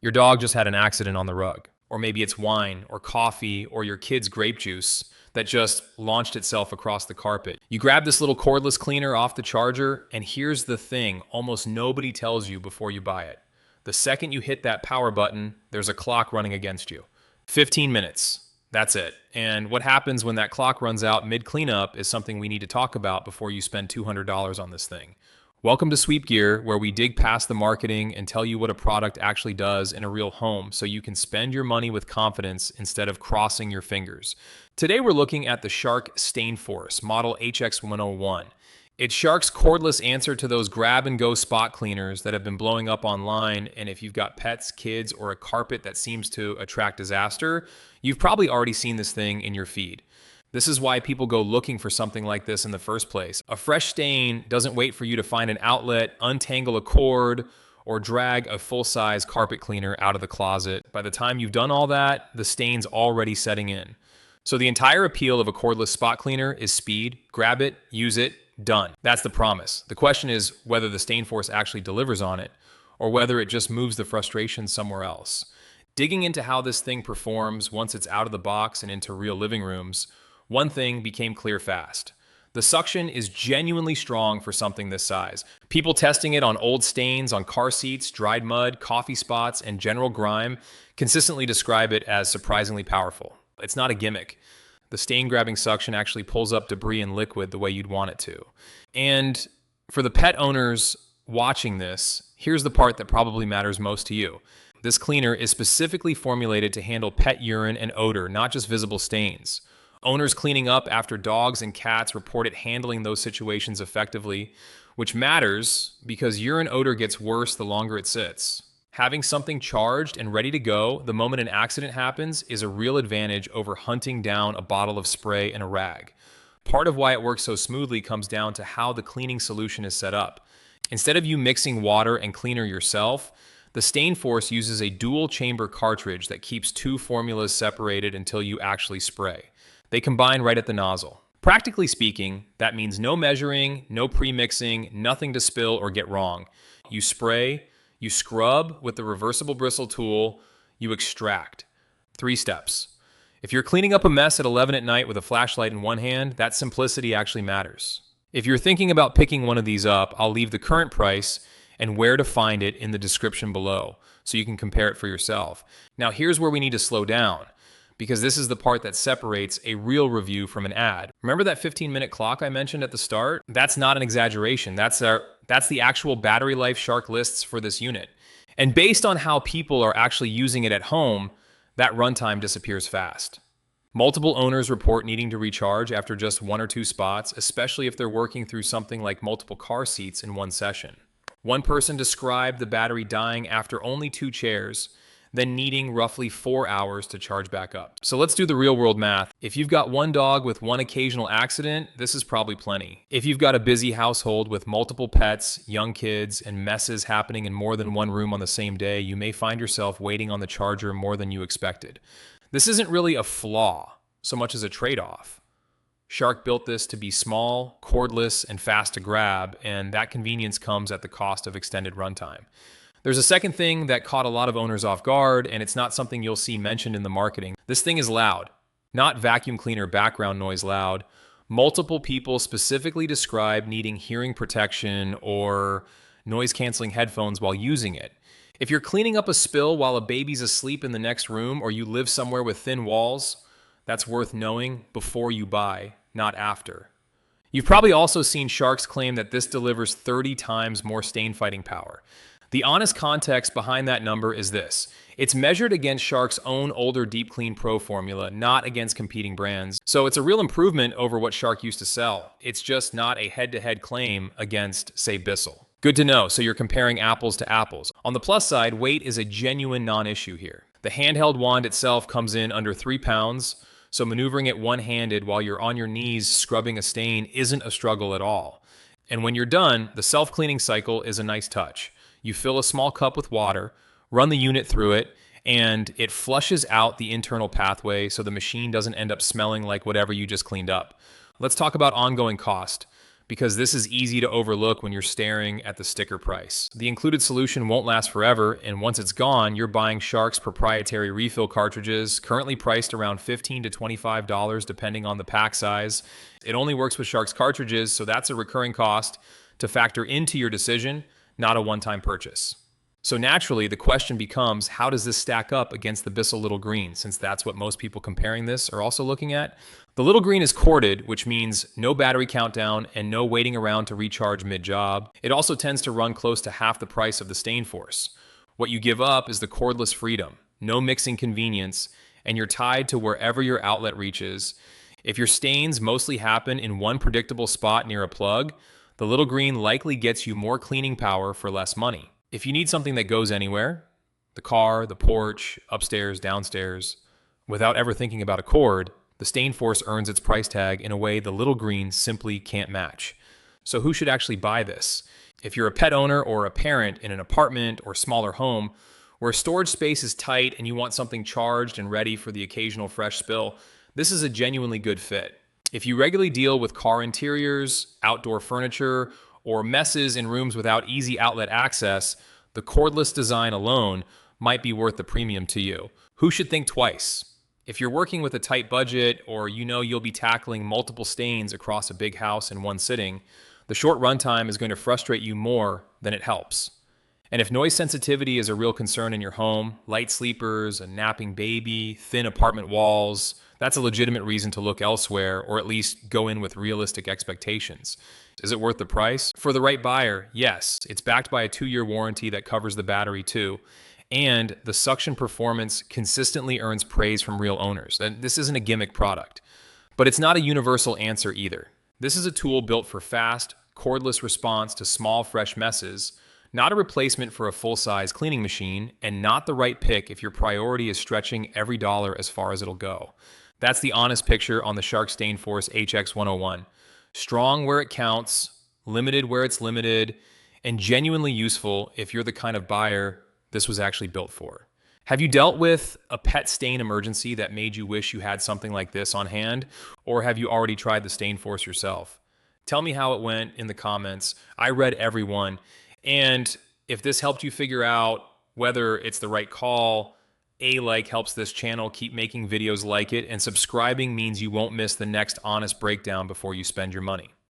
Your dog just had an accident on the rug. Or maybe it's wine or coffee or your kid's grape juice that just launched itself across the carpet. You grab this little cordless cleaner off the charger, and here's the thing almost nobody tells you before you buy it. The second you hit that power button, there's a clock running against you. 15 minutes. That's it. And what happens when that clock runs out mid-cleanup is something we need to talk about before you spend $200 on this thing. Welcome to Sweep Gear, where we dig past the marketing and tell you what a product actually does in a real home so you can spend your money with confidence instead of crossing your fingers. Today we're looking at the Shark StainForce model HX101. It's Shark's cordless answer to those grab-and-go spot cleaners that have been blowing up online, and if you've got pets, kids, or a carpet that seems to attract disaster, you've probably already seen this thing in your feed. This is why people go looking for something like this in the first place. A fresh stain doesn't wait for you to find an outlet, untangle a cord, or drag a full-size carpet cleaner out of the closet. By the time you've done all that, the stain's already setting in. So the entire appeal of a cordless spot cleaner is speed. Grab it, use it, done. That's the promise. The question is whether the StainForce actually delivers on it, or whether it just moves the frustration somewhere else. Digging into how this thing performs once it's out of the box and into real living rooms, one thing became clear fast. The suction is genuinely strong for something this size. People testing it on old stains on car seats, dried mud, coffee spots, and general grime consistently describe it as surprisingly powerful. It's not a gimmick. The stain-grabbing suction actually pulls up debris and liquid the way you'd want it to. And for the pet owners watching this, here's the part that probably matters most to you. This cleaner is specifically formulated to handle pet urine and odor, not just visible stains. Owners cleaning up after dogs and cats report it handling those situations effectively, which matters because urine odor gets worse the longer it sits. Having something charged and ready to go the moment an accident happens is a real advantage over hunting down a bottle of spray and a rag. Part of why it works so smoothly comes down to how the cleaning solution is set up. Instead of you mixing water and cleaner yourself, the StainForce uses a dual chamber cartridge that keeps two formulas separated until you actually spray. They combine right at the nozzle. Practically speaking, that means no measuring, no pre-mixing, nothing to spill or get wrong. You spray, you scrub with the reversible bristle tool, you extract. 3 steps. If you're cleaning up a mess at 11 at night with a flashlight in one hand, that simplicity actually matters. If you're thinking about picking one of these up, I'll leave the current price and where to find it in the description below so you can compare it for yourself. Now here's where we need to slow down, because this is the part that separates a real review from an ad. Remember that 15-minute clock I mentioned at the start? That's not an exaggeration. That's the actual battery life Shark lists for this unit. And based on how people are actually using it at home, that runtime disappears fast. Multiple owners report needing to recharge after just 1 or 2 spots, especially if they're working through something like multiple car seats in one session. One person described the battery dying after only 2 chairs, then needing roughly 4 hours to charge back up. So let's do the real world math. If you've got one dog with one occasional accident, this is probably plenty. If you've got a busy household with multiple pets, young kids, and messes happening in more than one room on the same day, you may find yourself waiting on the charger more than you expected. This isn't really a flaw so much as a trade-off. Shark built this to be small, cordless, and fast to grab, and that convenience comes at the cost of extended runtime. There's a second thing that caught a lot of owners off guard, and it's not something you'll see mentioned in the marketing. This thing is loud. Not vacuum cleaner background noise loud. Multiple people specifically describe needing hearing protection or noise-canceling headphones while using it. If you're cleaning up a spill while a baby's asleep in the next room, or you live somewhere with thin walls, that's worth knowing before you buy, not after. You've probably also seen Sharks claim that this delivers 30 times more stain fighting power. The honest context behind that number is this. It's measured against Shark's own older Deep Clean Pro formula, not against competing brands. So it's a real improvement over what Shark used to sell. It's just not a head-to-head claim against, say, Bissell. Good to know, so you're comparing apples to apples. On the plus side, weight is a genuine non-issue here. The handheld wand itself comes in under 3 pounds, so maneuvering it one-handed while you're on your knees scrubbing a stain isn't a struggle at all. And when you're done, the self-cleaning cycle is a nice touch. You fill a small cup with water, run the unit through it, and it flushes out the internal pathway so the machine doesn't end up smelling like whatever you just cleaned up. Let's talk about ongoing cost. because this is easy to overlook when you're staring at the sticker price. The included solution won't last forever, and once it's gone, you're buying Shark's proprietary refill cartridges, currently priced around $15 to $25 depending on the pack size. It only works with Shark's cartridges, so that's a recurring cost to factor into your decision, not a one-time purchase. So naturally, the question becomes, how does this stack up against the Bissell Little Green, since that's what most people comparing this are also looking at? The Little Green is corded, which means no battery countdown and no waiting around to recharge mid-job. It also tends to run close to half the price of the StainForce. What you give up is the cordless freedom, no mixing convenience, and you're tied to wherever your outlet reaches. If your stains mostly happen in one predictable spot near a plug, the Little Green likely gets you more cleaning power for less money. If you need something that goes anywhere, the car, the porch, upstairs, downstairs, without ever thinking about a cord, the StainForce earns its price tag in a way the Little Green simply can't match. So who should actually buy this? If you're a pet owner or a parent in an apartment or smaller home where storage space is tight and you want something charged and ready for the occasional fresh spill, this is a genuinely good fit. If you regularly deal with car interiors, outdoor furniture, or messes in rooms without easy outlet access, the cordless design alone might be worth the premium to you. Who should think twice? If you're working with a tight budget, or you know you'll be tackling multiple stains across a big house in one sitting, the short runtime is going to frustrate you more than it helps. And if noise sensitivity is a real concern in your home, light sleepers, a napping baby, thin apartment walls, that's a legitimate reason to look elsewhere, or at least go in with realistic expectations. Is it worth the price? For the right buyer, yes. It's backed by a 2-year warranty that covers the battery too. And the suction performance consistently earns praise from real owners. And this isn't a gimmick product. But it's not a universal answer either. This is a tool built for fast, cordless response to small, fresh messes, not a replacement for a full-size cleaning machine, and not the right pick if your priority is stretching every dollar as far as it'll go. That's the honest picture on the Shark StainForce HX101. Strong where it counts, limited where it's limited, and genuinely useful if you're the kind of buyer this was actually built for. Have you dealt with a pet stain emergency that made you wish you had something like this on hand? Or have you already tried the StainForce yourself? Tell me how it went in the comments. I read every one. And if this helped you figure out whether it's the right call, a like helps this channel keep making videos like it, and subscribing means you won't miss the next honest breakdown before you spend your money.